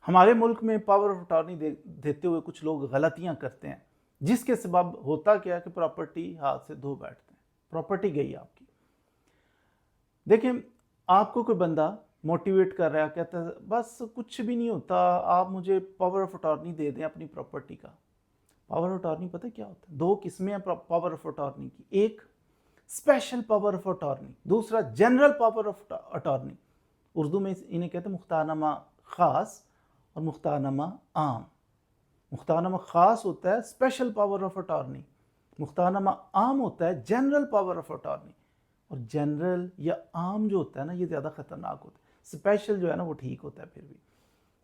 ہمارے ملک میں power of attorney دیتے ہوئے کچھ لوگ غلطیاں کرتے ہیں، جس کے سبب ہوتا کیا ہے کہ پراپرٹی ہاتھ سے دھو بیٹھتے ہیں، پراپرٹی گئی آپ کی۔ دیکھیں، آپ کو کوئی بندہ موٹیویٹ کر رہا ہے، کہتا ہے بس کچھ بھی نہیں ہوتا، آپ مجھے پاور آف اٹارنی دے دیں اپنی پراپرٹی کا۔ پاور آف اٹارنی پتہ کیا ہوتا ہے؟ دو قسمیں ہیں پاور آف اٹارنی کی، ایک اسپیشل پاور آف اٹارنی، دوسرا general power of attorney. Urdu میں انہیں کہتے ہیں مختار نامہ خاص اور مختار نامہ عام۔ مختار نامہ خاص ہوتا ہے اسپیشل پاور آف اٹارنی، مختار نامہ عام ہوتا ہے جنرل پاور آف اٹارنی۔ اور جنرل یا عام جو ہوتا ہے نا، یہ زیادہ خطرناک ہوتا ہے، اسپیشل جو ہے نا وہ ٹھیک ہوتا ہے۔ پھر بھی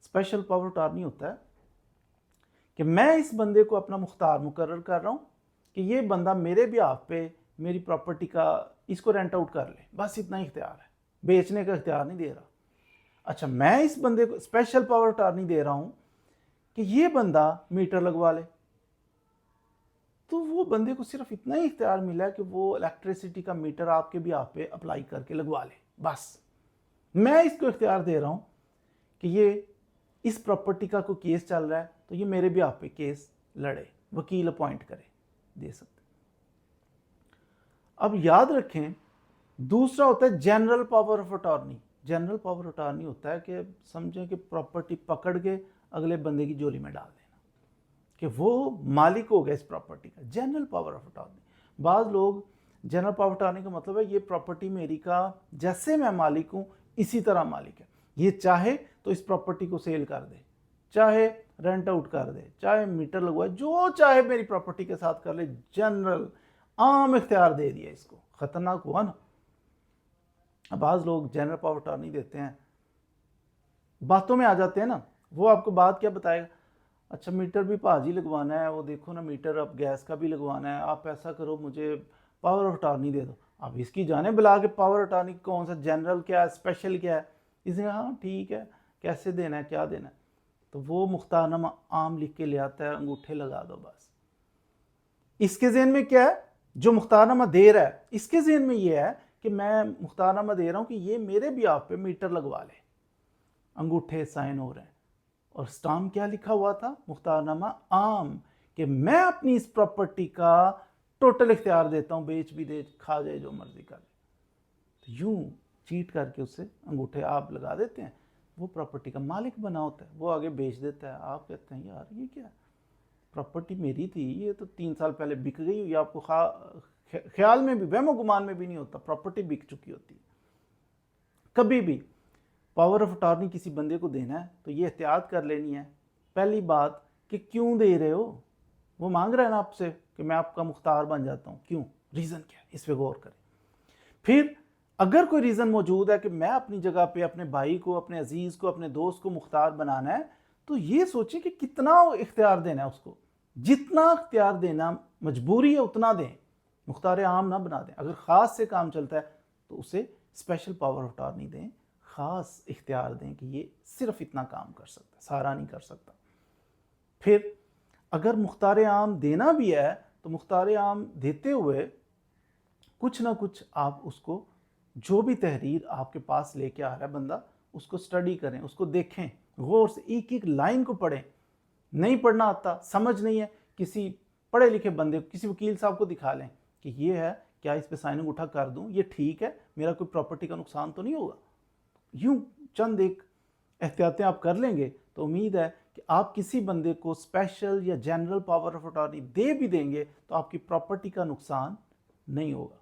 اسپیشل پاور اٹارنی ہوتا ہے کہ میں اس بندے کو اپنا مختار مقرر کر رہا ہوں کہ یہ بندہ میرے بیہاف پہ میری پراپرٹی کا اس کو رینٹ آؤٹ کر لے، بس اتنا ہی اختیار ہے، بیچنے کا اختیار نہیں دے رہا۔ اچھا، میں اس بندے کو اسپیشل پاور اٹارنی دے رہا ہوں کہ یہ بندہ میٹر لگوا لے، تو وہ بندے کو صرف اتنا ہی اختیار ملا ہے کہ وہ الیکٹریسٹی کا میٹر آپ کے بیہاف پہ اپلائی کر کے لگوا لے، بس۔ میں اس کو اختیار دے رہا ہوں کہ یہ اس پراپرٹی کا کوئی کیس چل رہا ہے تو یہ میرے بیہاف پہ کیس لڑے، وکیل اپوائنٹ کرے، دے سکتے۔ اب یاد رکھیں، دوسرا ہوتا ہے general power of attorney. General power attorney ہوتا ہے کہ سمجھیں کہ پراپرٹی پکڑ کے اگلے بندے کی جولی میں ڈال دینا کہ وہ مالک ہو گیا اس پراپرٹی کا، جنرل پاور آف اٹارنی۔ بعض لوگ جنرل پاور اٹارنی کا مطلب ہے یہ پراپرٹی میری کا جیسے میں مالک ہوں اسی طرح مالک ہے، یہ چاہے تو اس پراپرٹی کو سیل کر دے، چاہے رینٹ آؤٹ کر دے، چاہے میٹر لگوائے، جو چاہے میری پراپرٹی کے ساتھ کر لے۔ جنرل عام اختیار دے دیا اس کو، خطرناک ہوا نا۔ بعض لوگ جنرل پاور اٹارنی دیتے ہیں، باتوں میں آ جاتے ہیں نا، وہ آپ کو بات کیا بتائے گا، اچھا میٹر بھی پاجی لگوانا ہے، وہ دیکھو نا میٹر اب گیس کا بھی لگوانا ہے، آپ ایسا کرو مجھے پاور آف اٹارنی دے دو۔ اب اس کی جانے بلا کے پاور اٹارنی کون سا جنرل کیا ہے، اسپیشل کیا ہے، اس نے ہاں ٹھیک ہے، کیسے دینا ہے، کیا دینا ہے، تو وہ مختار نامہ عام لکھ کے لے آتا ہے، انگوٹھے لگا دو بس۔ اس کے ذہن میں کیا ہے؟ جو مختار نامہ دے رہا ہے اس کے ذہن میں یہ ہے کہ میں مختار نامہ دے رہا ہوں کہ یہ میرے بیہاف پہ میٹر لگوا لے، انگوٹھے سائن ہو رہے ہیں، اور سٹام کیا لکھا ہوا تھا؟ مختار نامہ عام، کہ میں اپنی اس پراپرٹی کا ٹوٹل اختیار دیتا ہوں، بیچ بھی دے، کھا جائے، جو مرضی کر لے۔ تو یوں چیٹ کر کے اس سے انگوٹھے آپ لگا دیتے ہیں، وہ پراپرٹی کا مالک بنا ہوتا ہے، وہ آگے بیچ دیتا ہے۔ آپ کہتے ہیں یار یہ کیا ہے، پراپرٹی میری تھی، یہ تو 3 سال پہلے بک گئی ہوئی، آپ کو خیال میں بھی، وہم و گمان میں بھی نہیں ہوتا، پراپرٹی بک چکی ہوتی ہے۔ کبھی بھی پاور آف اٹارنی کسی بندے کو دینا ہے تو یہ احتیاط کر لینی ہے، پہلی بات کہ کیوں دے رہے ہو، وہ مانگ رہا ہے نا آپ سے کہ میں آپ کا مختار بن جاتا ہوں، کیوں، ریزن کیا ہے، اس پہ غور کریں۔ پھر اگر کوئی ریزن موجود ہے کہ میں اپنی جگہ پہ اپنے بھائی کو، اپنے عزیز کو، اپنے دوست کو مختار بنانا ہے، تو یہ سوچیں کہ کتنا اختیار دینا ہے اس کو، جتنا اختیار دینا مجبوری ہے اتنا دیں، مختار عام نہ بنا دیں۔ اگر خاص سے کام چلتا ہے تو اسے اسپیشل پاور آف اٹارنی دیں، خاص اختیار دیں کہ یہ صرف اتنا کام کر سکتا ہے، سارا نہیں کر سکتا۔ پھر اگر مختار عام دینا بھی ہے تو مختار عام دیتے ہوئے کچھ نہ کچھ آپ اس کو، جو بھی تحریر آپ کے پاس لے کے آ رہا ہے بندہ، اس کو سٹڈی کریں، اس کو دیکھیں غور سے، ایک ایک لائن کو پڑھیں۔ نہیں پڑھنا آتا، سمجھ نہیں ہے، کسی پڑھے لکھے بندے، کسی وکیل صاحب کو دکھا لیں کہ یہ ہے، کیا اس پہ سائن انگوٹھا کر دوں، یہ ٹھیک ہے، میرا کوئی پراپرٹی کا نقصان تو نہیں ہوگا۔ یوں چند ایک احتیاطیں آپ کر لیں گے تو امید ہے کہ آپ کسی بندے کو اسپیشل یا جنرل پاور آف اٹارنی دے بھی دیں گے تو آپ کی پراپرٹی کا نقصان نہیں ہوگا۔